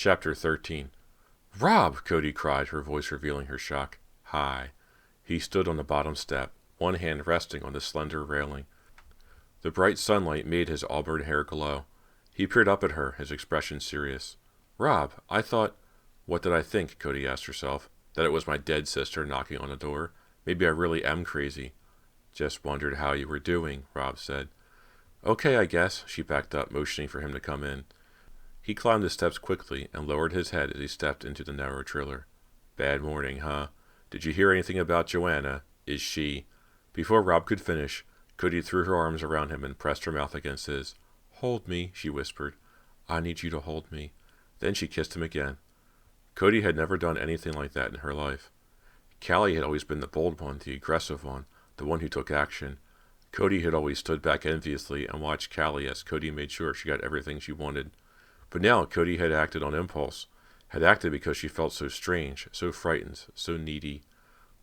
Chapter 13. "Rob!" Cody cried, her voice revealing her shock. "Hi." He stood on the bottom step, one hand resting on the slender railing. The bright sunlight made his auburn hair glow. He peered up at her, his expression serious. "Rob, I thought—" What did I think? Cody asked herself. That it was my dead sister knocking on the door? Maybe I really am crazy. "Just wondered how you were doing," Rob said. "Okay, I guess," she backed up, motioning for him to come in. He climbed the steps quickly and lowered his head as he stepped into the narrow trailer. "Bad morning, huh? Did you hear anything about Joanna? Is she—" Before Rob could finish, Cody threw her arms around him and pressed her mouth against his. "Hold me," she whispered. "I need you to hold me." Then she kissed him again. Cody had never done anything like that in her life. Callie had always been the bold one, the aggressive one, the one who took action. Cody had always stood back enviously and watched Callie as Cody made sure she got everything she wanted. But now Cody had acted on impulse, had acted because she felt so strange, so frightened, so needy.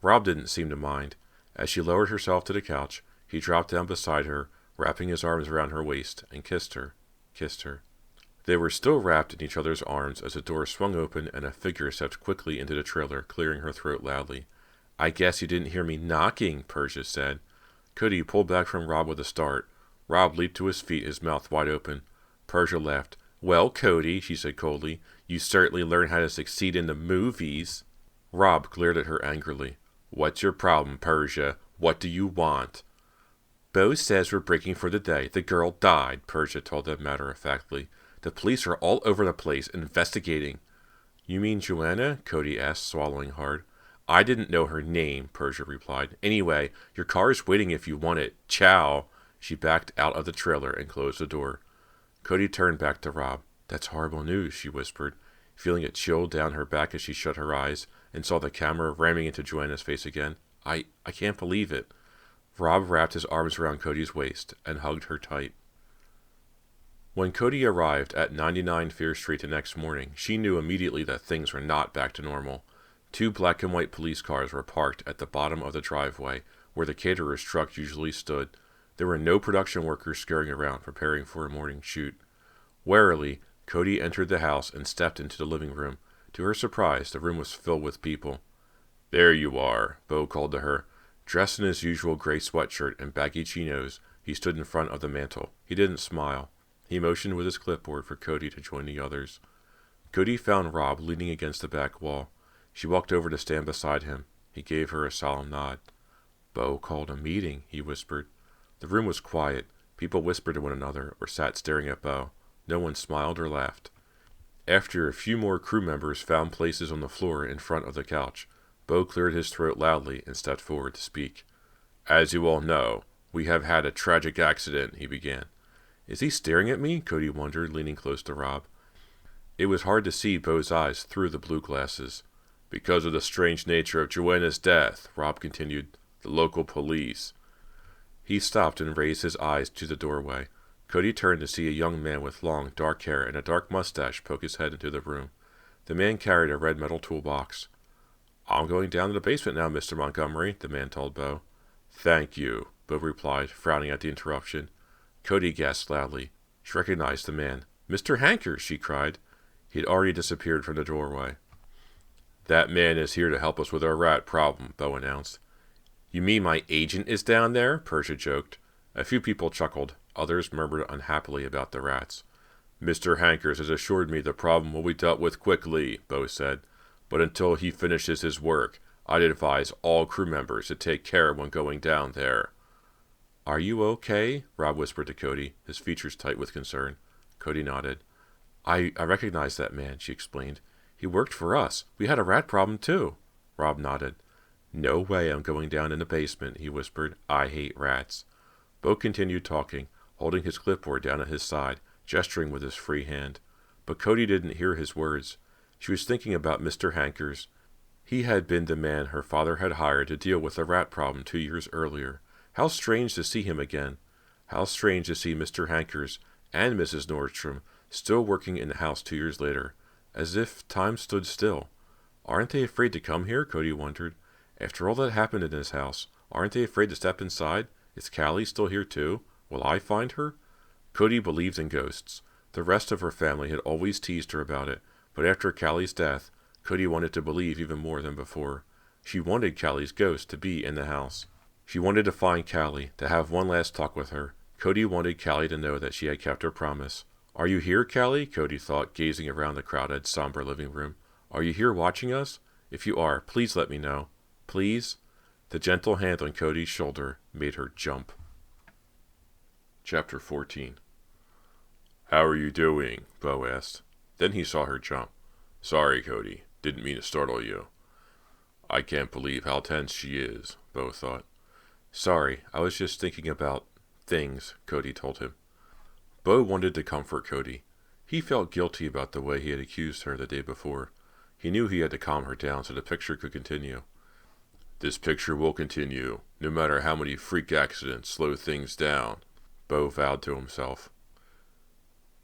Rob didn't seem to mind. As she lowered herself to the couch, he dropped down beside her, wrapping his arms around her waist, and kissed her. They were still wrapped in each other's arms as the door swung open and a figure stepped quickly into the trailer, clearing her throat loudly. "I guess you didn't hear me knocking," Persia said. Cody pulled back from Rob with a start. Rob leaped to his feet, his mouth wide open. Persia laughed. "Well, Cody," she said coldly, "you certainly learned how to succeed in the movies." Rob glared at her angrily. "What's your problem, Persia? What do you want?" "Beau says we're breaking for the day. The girl died," Persia told them matter-of-factly. "The police are all over the place, investigating." "You mean Joanna?" Cody asked, swallowing hard. "I didn't know her name," Persia replied. "Anyway, your car is waiting if you want it. Ciao." She backed out of the trailer and closed the door. Cody turned back to Rob. "That's horrible news," she whispered, feeling it chill down her back as she shut her eyes and saw the camera ramming into Joanna's face again. I can't believe it." Rob wrapped his arms around Cody's waist and hugged her tight. When Cody arrived at 99 Fear Street the next morning, she knew immediately that things were not back to normal. 2 black and white police cars were parked at the bottom of the driveway, where the caterer's truck usually stood. There were no production workers scurrying around, preparing for a morning shoot. Warily, Cody entered the house and stepped into the living room. To her surprise, the room was filled with people. "There you are," Beau called to her. Dressed in his usual gray sweatshirt and baggy chinos, he stood in front of the mantel. He didn't smile. He motioned with his clipboard for Cody to join the others. Cody found Rob leaning against the back wall. She walked over to stand beside him. He gave her a solemn nod. "Beau called a meeting," he whispered. The room was quiet. People whispered to one another or sat staring at Beau. No one smiled or laughed. After a few more crew members found places on the floor in front of the couch, Beau cleared his throat loudly and stepped forward to speak. "As you all know, we have had a tragic accident," he began. "Is he staring at me?" Cody wondered, leaning close to Rob. It was hard to see Beau's eyes through the blue glasses. "Because of the strange nature of Joanna's death," Rob continued, "the local police—" He stopped and raised his eyes to the doorway. Cody turned to see a young man with long, dark hair and a dark mustache poke his head into the room. The man carried a red metal toolbox. "I'm going down to the basement now, Mr. Montgomery," the man told Beau. "Thank you," Beau replied, frowning at the interruption. Cody gasped loudly. She recognized the man. "Mr. Hankers!" she cried. He had already disappeared from the doorway. "That man is here to help us with our rat problem," Beau announced. "You mean my agent is down there?" Persia joked. A few people chuckled. Others murmured unhappily about the rats. "Mr. Hankers has assured me the problem will be dealt with quickly," Beau said. "But until he finishes his work, I'd advise all crew members to take care when going down there." "Are you okay?" Rob whispered to Cody, his features tight with concern. Cody nodded. I recognize that man," she explained. "He worked for us. We had a rat problem, too." Rob nodded. "No way I'm going down in the basement," he whispered. "I hate rats." Beau continued talking, holding his clipboard down at his side, gesturing with his free hand. But Cody didn't hear his words. She was thinking about Mr. Hankers. He had been the man her father had hired to deal with the rat problem 2 years earlier. How strange to see him again. How strange to see Mr. Hankers and Mrs. Nordstrom still working in the house 2 years later, as if time stood still. Aren't they afraid to come here? Cody wondered. After all that happened in this house, aren't they afraid to step inside? Is Callie still here too? Will I find her? Cody believed in ghosts. The rest of her family had always teased her about it, But after Callie's death, Cody wanted to believe even more than before. She wanted Callie's ghost to be in the house. She wanted to find Callie, to have one last talk with her. Cody wanted Callie to know that she had kept her promise. "Are you here, Callie?" Cody thought, gazing around the crowded, somber living room. "Are you here watching us? If you are, please let me know. Please?" The gentle hand on Cody's shoulder made her jump. Chapter 14. "How are you doing?" Beau asked. Then he saw her jump. "Sorry, Cody. Didn't mean to startle you." "I can't believe how tense she is," Beau thought. "Sorry, I was just thinking about things," Cody told him. Beau wanted to comfort Cody. He felt guilty about the way he had accused her the day before. He knew he had to calm her down so the picture could continue. "This picture will continue, no matter how many freak accidents slow things down," Beau vowed to himself.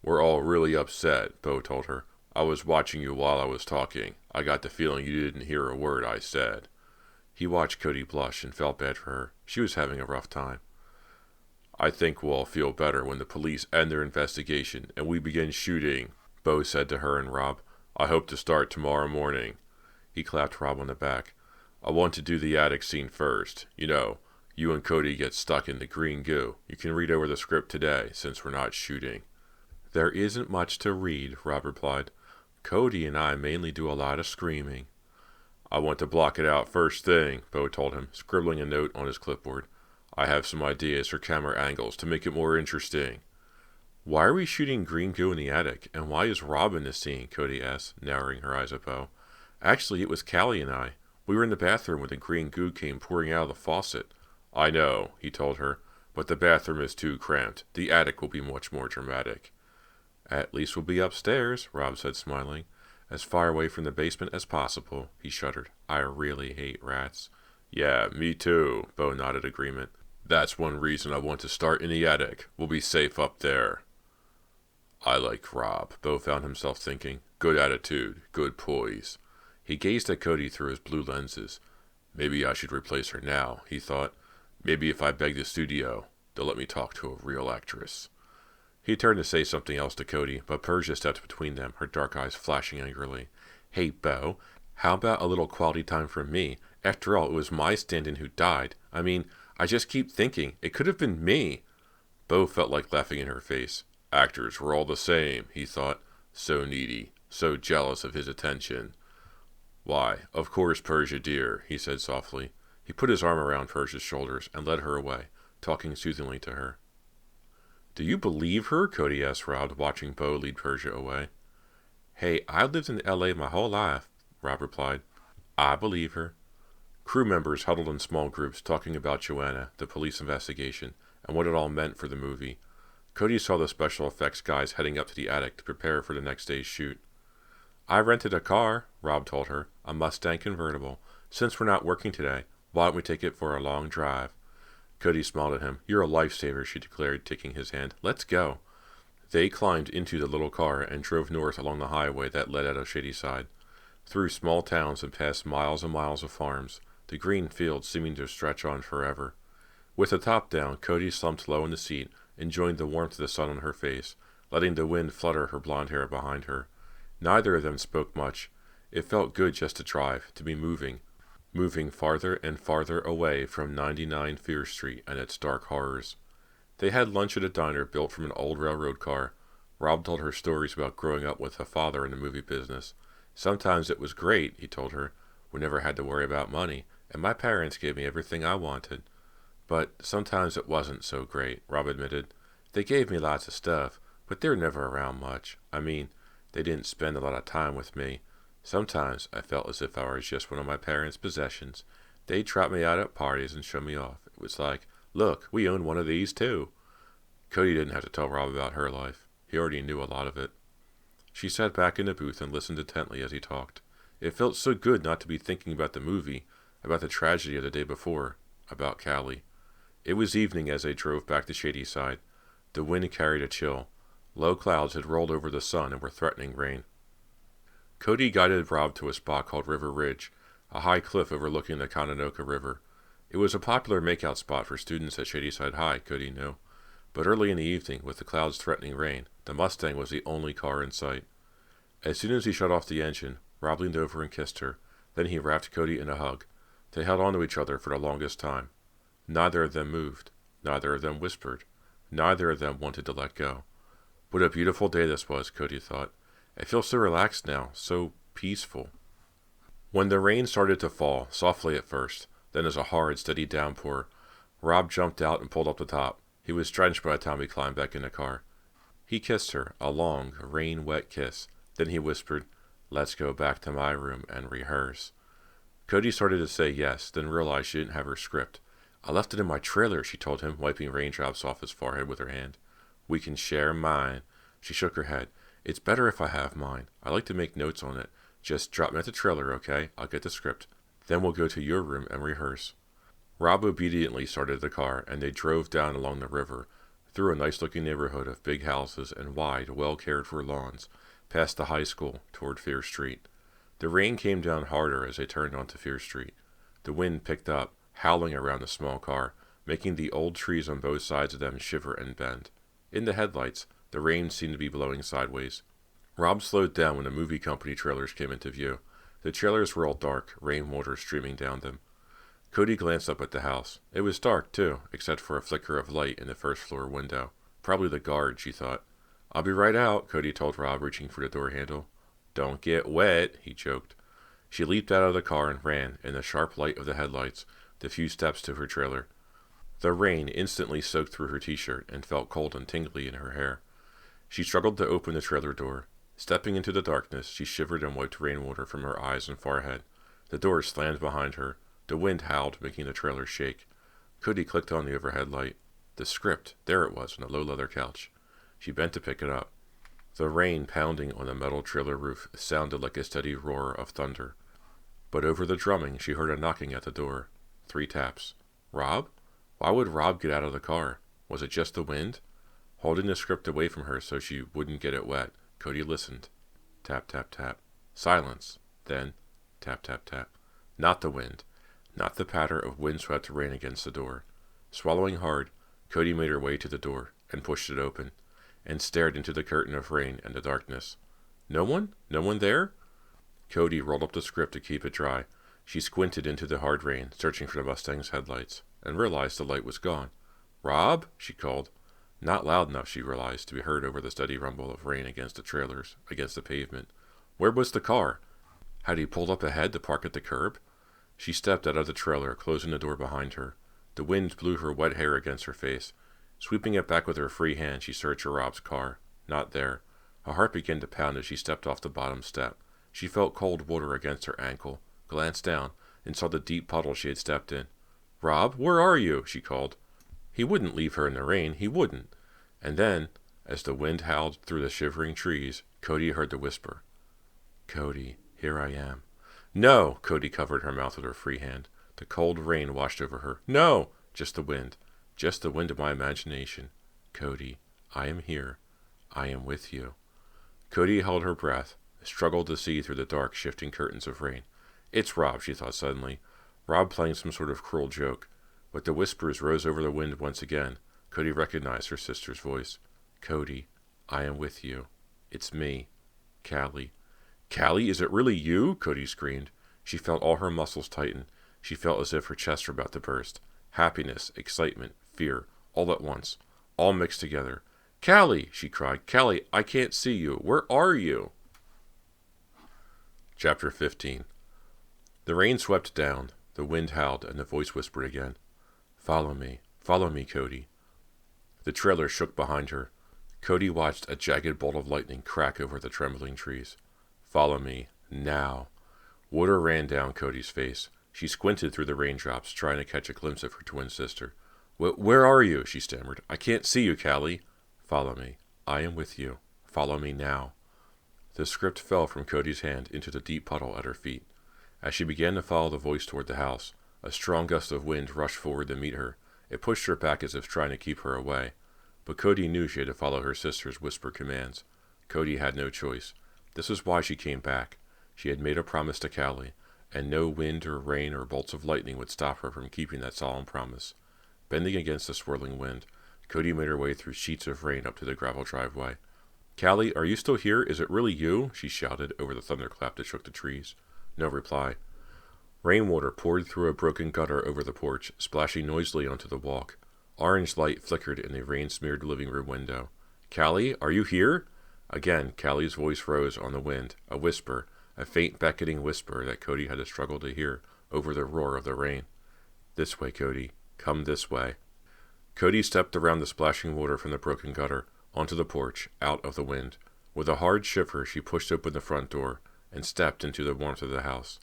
"We're all really upset," Beau told her. "I was watching you while I was talking. I got the feeling you didn't hear a word I said." He watched Cody blush and felt bad for her. She was having a rough time. "I think we'll all feel better when the police end their investigation and we begin shooting," Beau said to her and Rob. "I hope to start tomorrow morning." He clapped Rob on the back. "I want to do the attic scene first. You know, you and Cody get stuck in the green goo. You can read over the script today, since we're not shooting." "There isn't much to read," Rob replied. "Cody and I mainly do a lot of screaming." "I want to block it out first thing," Beau told him, scribbling a note on his clipboard. "I have some ideas for camera angles to make it more interesting." "Why are we shooting green goo in the attic, and why is Rob in the scene?" Cody asked, narrowing her eyes at Beau. "Actually, it was Callie and I. We were in the bathroom when the green goo came pouring out of the faucet." "I know," he told her, "but the bathroom is too cramped. The attic will be much more dramatic." "At least we'll be upstairs," Rob said, smiling. "As far away from the basement as possible." He shuddered. "I really hate rats." "Yeah, me too," Beau nodded agreement. "That's one reason I want to start in the attic. We'll be safe up there." "I like Rob," Beau found himself thinking. "Good attitude, good poise." He gazed at Cody through his blue lenses. "Maybe I should replace her now," he thought. "Maybe if I beg the studio, they'll let me talk to a real actress." He turned to say something else to Cody, but Persia stepped between them, her dark eyes flashing angrily. "Hey, Beau, how about a little quality time from me? After all, it was my stand-in who died. I mean, I just keep thinking, it could have been me." Beau felt like laughing in her face. Actors were all the same, he thought. So needy, so jealous of his attention. "Why, of course, Persia dear," he said softly. He put his arm around Persia's shoulders and led her away, talking soothingly to her. "Do you believe her?" Cody asked Rob, watching Beau lead Persia away. "Hey, I've lived in L.A. my whole life," Rob replied. "I believe her." Crew members huddled in small groups, talking about Joanna, the police investigation, and what it all meant for the movie. Cody saw the special effects guys heading up to the attic to prepare for the next day's shoot. "I rented a car," Rob told her, "a Mustang convertible. Since we're not working today, why don't we take it for a long drive?" Cody smiled at him. "You're a lifesaver," she declared, taking his hand. "Let's go." They climbed into the little car and drove north along the highway that led out of Shadyside, through small towns and past miles and miles of farms, the green fields seeming to stretch on forever. With the top down, Cody slumped low in the seat, enjoying the warmth of the sun on her face, letting the wind flutter her blonde hair behind her. Neither of them spoke much. It felt good just to drive, to be moving farther and farther away from 99 Fear Street and its dark horrors. They had lunch at a diner built from an old railroad car. Rob told her stories about growing up with a father in the movie business. "Sometimes it was great," he told her. "We never had to worry about money, and my parents gave me everything I wanted." "But sometimes it wasn't so great," Rob admitted. "They gave me lots of stuff, but they were never around much. I mean, they didn't spend a lot of time with me. Sometimes I felt as if I was just one of my parents' possessions. They'd trot me out at parties and show me off. It was like, 'Look, we own one of these too.'" Cody didn't have to tell Rob about her life. He already knew a lot of it. She sat back in the booth and listened intently as he talked. It felt so good not to be thinking about the movie, about the tragedy of the day before, about Callie. It was evening as they drove back to Shadyside. The wind carried a chill. Low clouds had rolled over the sun and were threatening rain. Cody guided Rob to a spot called River Ridge, a high cliff overlooking the Conanoka River. It was a popular makeout spot for students at Shadyside High, Cody knew. But early in the evening, with the clouds threatening rain, the Mustang was the only car in sight. As soon as he shut off the engine, Rob leaned over and kissed her. Then he wrapped Cody in a hug. They held on to each other for the longest time. Neither of them moved. Neither of them whispered. Neither of them wanted to let go. What a beautiful day this was, Cody thought. I feel so relaxed now, so peaceful. When the rain started to fall, softly at first, then as a hard, steady downpour, Rob jumped out and pulled up the top. He was drenched by the time he climbed back in the car. He kissed her, a long, rain-wet kiss. Then he whispered, "Let's go back to my room and rehearse." Cody started to say yes, then realized she didn't have her script. "I left it in my trailer," she told him, wiping raindrops off his forehead with her hand. "We can share mine." She shook her head. "It's better if I have mine. I like to make notes on it. Just drop me at the trailer, okay? I'll get the script. Then we'll go to your room and rehearse." Rob obediently started the car, and they drove down along the river, through a nice-looking neighborhood of big houses and wide, well-cared-for lawns, past the high school, toward Fear Street. The rain came down harder as they turned onto Fear Street. The wind picked up, howling around the small car, making the old trees on both sides of them shiver and bend. In the headlights, the rain seemed to be blowing sideways. Rob slowed down when the movie company trailers came into view. The trailers were all dark, rainwater streaming down them. Cody glanced up at the house. It was dark, too, except for a flicker of light in the first-floor window. Probably the guard, she thought. "I'll be right out," Cody told Rob, reaching for the door handle. "Don't get wet," he joked. She leaped out of the car and ran, in the sharp light of the headlights, the few steps to her trailer. The rain instantly soaked through her t-shirt and felt cold and tingly in her hair. She struggled to open the trailer door. Stepping into the darkness, she shivered and wiped rainwater from her eyes and forehead. The door slammed behind her. The wind howled, making the trailer shake. Cody clicked on the overhead light. The script, there it was on a low leather couch. She bent to pick it up. The rain pounding on the metal trailer roof sounded like a steady roar of thunder. But over the drumming, she heard a knocking at the door. 3 taps. Rob? Why would Rob get out of the car? Was it just the wind? Holding the script away from her so she wouldn't get it wet, Cody listened. Tap, tap, tap. Silence. Then, tap, tap, tap. Not the wind. Not the patter of windswept rain against the door. Swallowing hard, Cody made her way to the door and pushed it open, and stared into the curtain of rain and the darkness. No one? No one there? Cody rolled up the script to keep it dry. She squinted into the hard rain, searching for the Mustang's headlights, and realized the light was gone. "Rob?" she called. Not loud enough, she realized, to be heard over the steady rumble of rain against the trailers, against the pavement. Where was the car? Had he pulled up ahead to park at the curb? She stepped out of the trailer, closing the door behind her. The wind blew her wet hair against her face. Sweeping it back with her free hand, she searched for Rob's car. Not there. Her heart began to pound as she stepped off the bottom step. She felt cold water against her ankle, glanced down, and saw the deep puddle she had stepped in. "Rob, where are you?" she called. He wouldn't leave her in the rain. He wouldn't. And then, as the wind howled through the shivering trees, Cody heard the whisper. "Cody, here I am." "No!" Cody covered her mouth with her free hand. The cold rain washed over her. "No!" Just the wind. Just the wind of my imagination. "Cody, I am here. I am with you." Cody held her breath, struggled to see through the dark, shifting curtains of rain. It's Rob, she thought suddenly. Rob playing some sort of cruel joke. But the whispers rose over the wind once again. Cody recognized her sister's voice. "Cody, I am with you. It's me. Callie." "Callie, is it really you?" Cody screamed. She felt all her muscles tighten. She felt as if her chest were about to burst. Happiness, excitement, fear, all at once. All mixed together. "Callie!" she cried. "Callie, I can't see you. Where are you?" Chapter 15. The rain swept down. The wind howled, and the voice whispered again. Follow me, Cody." The trailer shook behind her. Cody watched a jagged bolt of lightning crack over the trembling trees. "Follow me, now." Water ran down Cody's face. She squinted through the raindrops, trying to catch a glimpse of her twin sister. Where are you?" she stammered. "I can't see you, Callie." "Follow me. I am with you. Follow me now." The script fell from Cody's hand into the deep puddle at her feet. As she began to follow the voice toward the house, a strong gust of wind rushed forward to meet her. It pushed her back as if trying to keep her away. But Cody knew she had to follow her sister's whispered commands. Cody had no choice. This was why she came back. She had made a promise to Callie, and no wind or rain or bolts of lightning would stop her from keeping that solemn promise. Bending against the swirling wind, Cody made her way through sheets of rain up to the gravel driveway. Callie, are you still here? Is it really you? She shouted over the thunderclap that shook the trees. No reply. Rainwater poured through a broken gutter over the porch, splashing noisily onto the walk. Orange light flickered in the rain-smeared living room window. Callie, are you here? Again, Callie's voice rose on the wind, a whisper, a faint beckoning whisper that Cody had to struggle to hear over the roar of the rain. This way, Cody. Come this way. Cody stepped around the splashing water from the broken gutter, onto the porch, out of the wind. With a hard shiver, she pushed open the front door and stepped into the warmth of the house.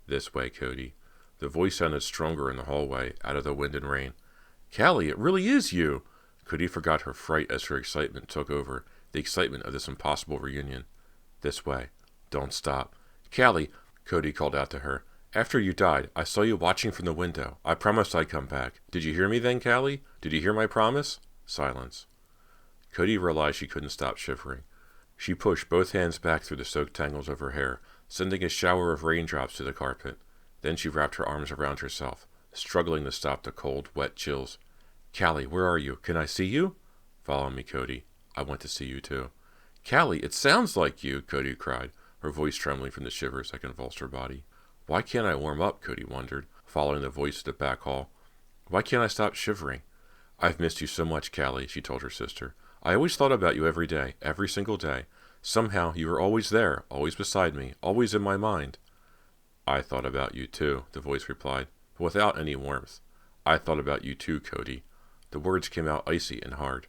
This way, Cody. The voice sounded stronger in the hallway, out of the wind and rain. Callie, it really is you! Cody forgot her fright as her excitement took over, the excitement of this impossible reunion. This way. Don't stop. Callie, Cody called out to her. After you died, I saw you watching from the window. I promised I'd come back. Did you hear me then, Callie? Did you hear my promise? Silence. Cody realized she couldn't stop shivering. She pushed both hands back through the soaked tangles of her hair, sending a shower of raindrops to the carpet. Then she wrapped her arms around herself, struggling to stop the cold, wet chills. Callie, where are you? Can I see you? Follow me, Cody. I want to see you too. Callie, it sounds like you, Cody cried, her voice trembling from the shivers that convulsed her body. Why can't I warm up, Cody wondered, following the voice to the back hall. Why can't I stop shivering? I've missed you so much, Callie, she told her sister. I always thought about you every day, every single day. Somehow you were always there, always beside me, always in my mind. I thought about you too, the voice replied, but without any warmth. I thought about you too, Cody. The words came out icy and hard.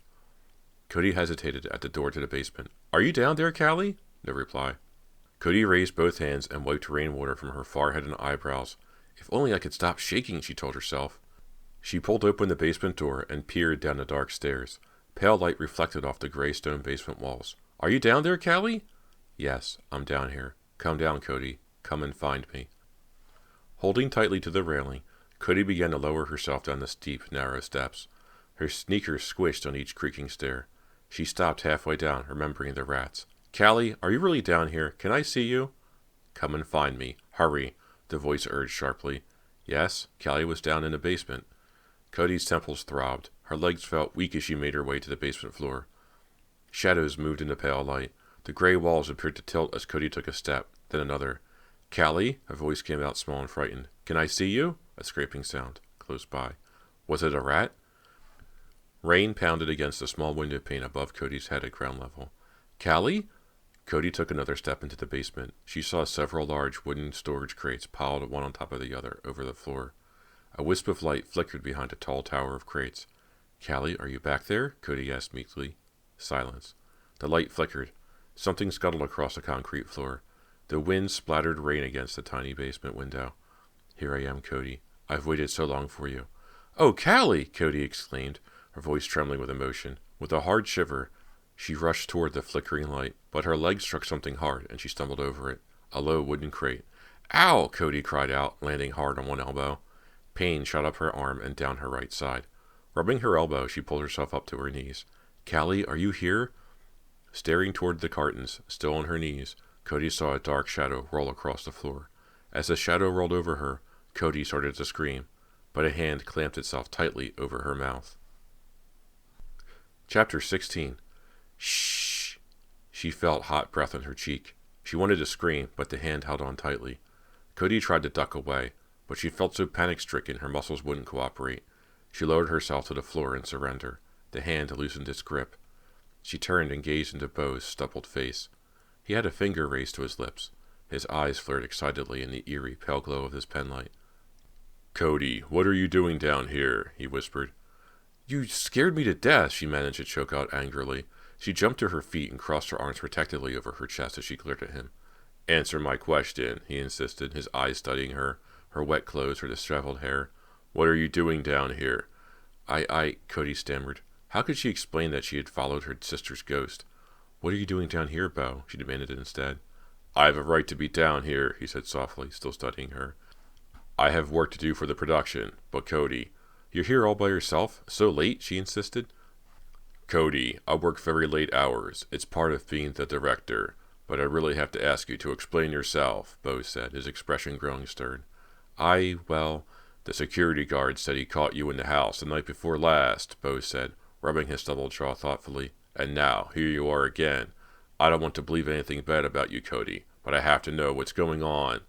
Cody hesitated at the door to the basement. Are you down there, Callie? No reply. Cody raised both hands and wiped rainwater from her forehead and eyebrows. If only I could stop shaking, she told herself. She pulled open the basement door and peered down the dark stairs. Pale light reflected off the gray stone basement walls. Are you down there, Callie? Yes, I'm down here. Come down, Cody. Come and find me. Holding tightly to the railing, Cody began to lower herself down the steep, narrow steps. Her sneakers squished on each creaking stair. She stopped halfway down, remembering the rats. Callie, are you really down here? Can I see you? Come and find me. Hurry, the voice urged sharply. Yes, Callie was down in the basement. Cody's temples throbbed. Her legs felt weak as she made her way to the basement floor. Shadows moved in the pale light. The gray walls appeared to tilt as Cody took a step, then another. Callie, her voice came out small and frightened. Can I see you? A scraping sound, close by. Was it a rat? Rain pounded against the small window pane above Cody's head at ground level. Callie? Cody took another step into the basement. She saw several large wooden storage crates piled one on top of the other over the floor. A wisp of light flickered behind a tall tower of crates. Callie, are you back there? Cody asked meekly. Silence. The light flickered. Something scuttled across the concrete floor. The wind splattered rain against the tiny basement window. Here I am, Cody. I've waited so long for you. Oh, Callie! Cody exclaimed, her voice trembling with emotion. With a hard shiver, she rushed toward the flickering light, but her leg struck something hard, and she stumbled over it. A low wooden crate. Ow! Cody cried out, landing hard on one elbow. Pain shot up her arm and down her right side. Rubbing her elbow, she pulled herself up to her knees. Callie, are you here? Staring toward the cartons, still on her knees, Cody saw a dark shadow roll across the floor. As the shadow rolled over her, Cody started to scream, but a hand clamped itself tightly over her mouth. Chapter 16. Shh! She felt hot breath on her cheek. She wanted to scream, but the hand held on tightly. Cody tried to duck away, but she felt so panic-stricken her muscles wouldn't cooperate. She lowered herself to the floor in surrender. The hand loosened its grip. She turned and gazed into Beau's stubbled face. He had a finger raised to his lips. His eyes flared excitedly in the eerie, pale glow of his penlight. Cody, what are you doing down here? He whispered. You scared me to death, she managed to choke out angrily. She jumped to her feet and crossed her arms protectively over her chest as she glared at him. Answer my question, he insisted, his eyes studying her wet clothes, her disheveled hair. What are you doing down here? Cody stammered. How could she explain that she had followed her sister's ghost? What are you doing down here, Beau? She demanded instead. I have a right to be down here, he said softly, still studying her. I have work to do for the production, but Cody... You're here all by yourself? So late? She insisted. Cody, I work very late hours. It's part of being the director. But I really have to ask you to explain yourself, Beau said, his expression growing stern. The security guard said he caught you in the house the night before last, Beau said, rubbing his stubbled jaw thoughtfully. And now, here you are again. I don't want to believe anything bad about you, Cody, but I have to know what's going on.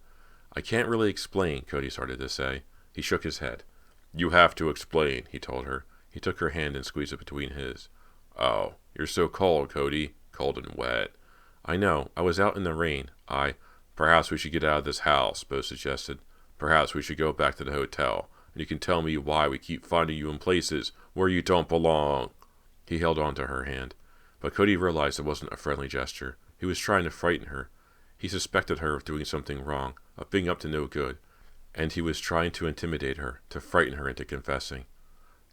I can't really explain, Cody started to say. He shook his head. You have to explain, he told her. He took her hand and squeezed it between his. Oh, you're so cold, Cody. Cold and wet. I know. I was out in the rain. Perhaps we should get out of this house, Beau suggested. Perhaps we should go back to the hotel, and you can tell me why we keep finding you in places where you don't belong. He held on to her hand, but Cody realized it wasn't a friendly gesture. He was trying to frighten her. He suspected her of doing something wrong, of being up to no good, and he was trying to intimidate her, to frighten her into confessing.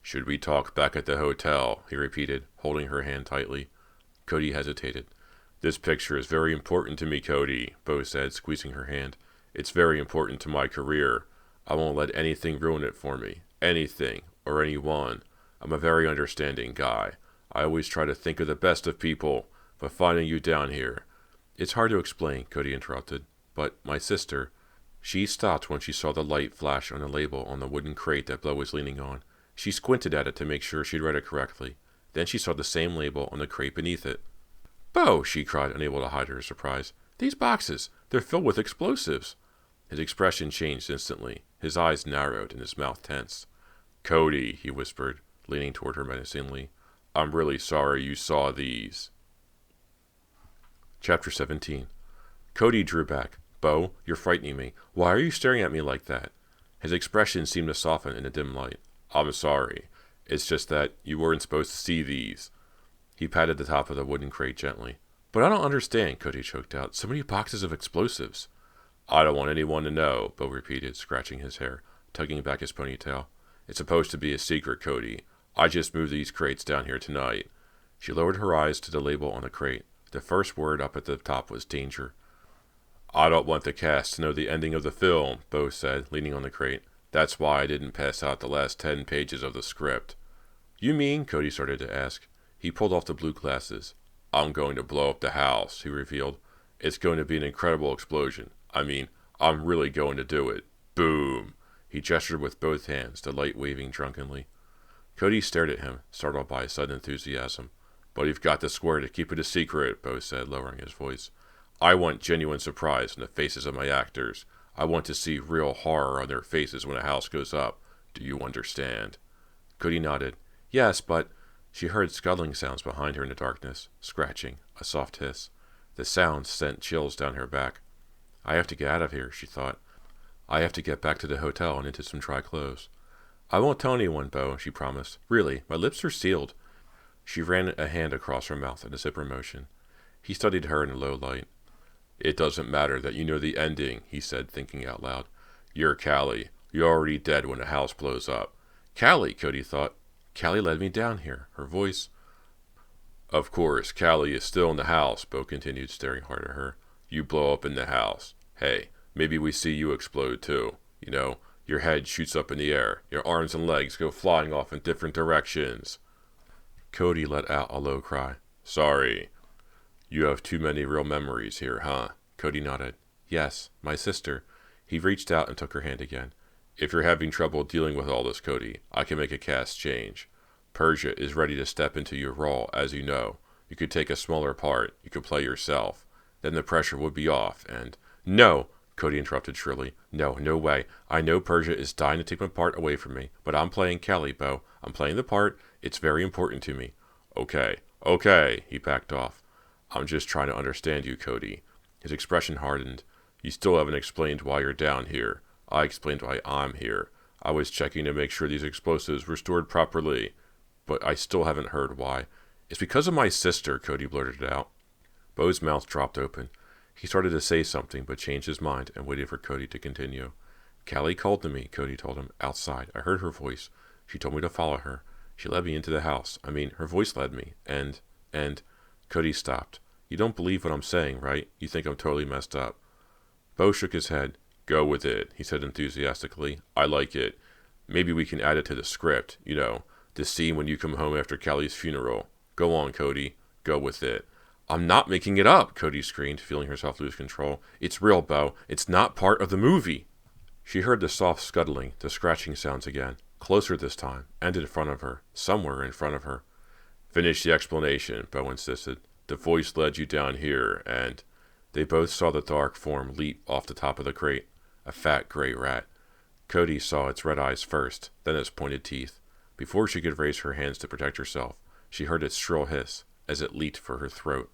Should we talk back at the hotel? He repeated, holding her hand tightly. Cody hesitated. This picture is very important to me, Cody, Beau said, squeezing her hand. It's very important to my career. I won't let anything ruin it for me. Anything, or anyone. I'm a very understanding guy. I always try to think of the best of people, but finding you down here... It's hard to explain, Cody interrupted, but my sister... She stopped when she saw the light flash on the label on the wooden crate that Beau was leaning on. She squinted at it to make sure she'd read it correctly. Then she saw the same label on the crate beneath it. Beau, she cried, unable to hide her surprise. These boxes, they're filled with explosives. His expression changed instantly. His eyes narrowed and his mouth tensed. Cody, he whispered, leaning toward her menacingly. I'm really sorry you saw these. Chapter 17. Cody drew back. Beau, you're frightening me. Why are you staring at me like that? His expression seemed to soften in the dim light. I'm sorry. It's just that you weren't supposed to see these. He patted the top of the wooden crate gently. But I don't understand, Cody choked out. So many boxes of explosives. I don't want anyone to know, Beau repeated, scratching his hair, tugging back his ponytail. It's supposed to be a secret, Cody. I just moved these crates down here tonight. She lowered her eyes to the label on the crate. The first word up at the top was danger. I don't want the cast to know the ending of the film, Beau said, leaning on the crate. That's why I didn't pass out the last 10 pages of the script. You mean? Cody started to ask. He pulled off the blue glasses. I'm going to blow up the house, he revealed. It's going to be an incredible explosion. I'm really going to do it. Boom! He gestured with both hands, the light waving drunkenly. Cody stared at him, startled by his sudden enthusiasm. But you've got to swear to keep it a secret, Beau said, lowering his voice. I want genuine surprise in the faces of my actors. I want to see real horror on their faces when a house goes up. Do you understand? Cody nodded. Yes, but... She heard scuttling sounds behind her in the darkness, scratching, a soft hiss. The sounds sent chills down her back. I have to get out of here, she thought. I have to get back to the hotel and into some dry clothes. I won't tell anyone, Beau, she promised. Really, my lips are sealed. She ran a hand across her mouth in a zipper motion. He studied her in a low light. It doesn't matter that you know the ending, he said, thinking out loud. You're Callie. You're already dead when the house blows up. Callie, Cody thought. Callie led me down here. Her voice... Of course, Callie is still in the house, Beau continued, staring hard at her. You blow up in the house. Hey, maybe we see you explode too. You know, your head shoots up in the air. Your arms and legs go flying off in different directions. Cody let out a low cry. Sorry. You have too many real memories here, huh? Cody nodded. Yes, my sister. He reached out and took her hand again. If you're having trouble dealing with all this, Cody, I can make a cast change. Persia is ready to step into your role, as you know. You could take a smaller part. You could play yourself. Then the pressure would be off, and... No! Cody interrupted shrilly. No, no way. I know Persia is dying to take my part away from me, but I'm playing Callie, Beau. I'm playing the part. It's very important to me. Okay, he backed off. I'm just trying to understand you, Cody. His expression hardened. You still haven't explained why you're down here. I explained why I'm here. I was checking to make sure these explosives were stored properly, but I still haven't heard why. It's because of my sister, Cody blurted it out. Beau's mouth dropped open. He started to say something, but changed his mind and waited for Cody to continue. Callie called to me, Cody told him, outside. I heard her voice. She told me to follow her. She led me into the house. Her voice led me. And... Cody stopped. You don't believe what I'm saying, right? You think I'm totally messed up. Beau shook his head. Go with it, he said enthusiastically. I like it. Maybe we can add it to the script, you know, the scene when you come home after Callie's funeral. Go on, Cody. Go with it. I'm not making it up, Cody screamed, feeling herself lose control. It's real, Beau. It's not part of the movie. She heard the soft scuttling, the scratching sounds again. Closer this time, and in front of her. Somewhere in front of her. Finish the explanation, Beau insisted. The voice led you down here, and... They both saw the dark form leap off the top of the crate, a fat gray rat. Cody saw its red eyes first, then its pointed teeth. Before she could raise her hands to protect herself, she heard its shrill hiss as it leaped for her throat.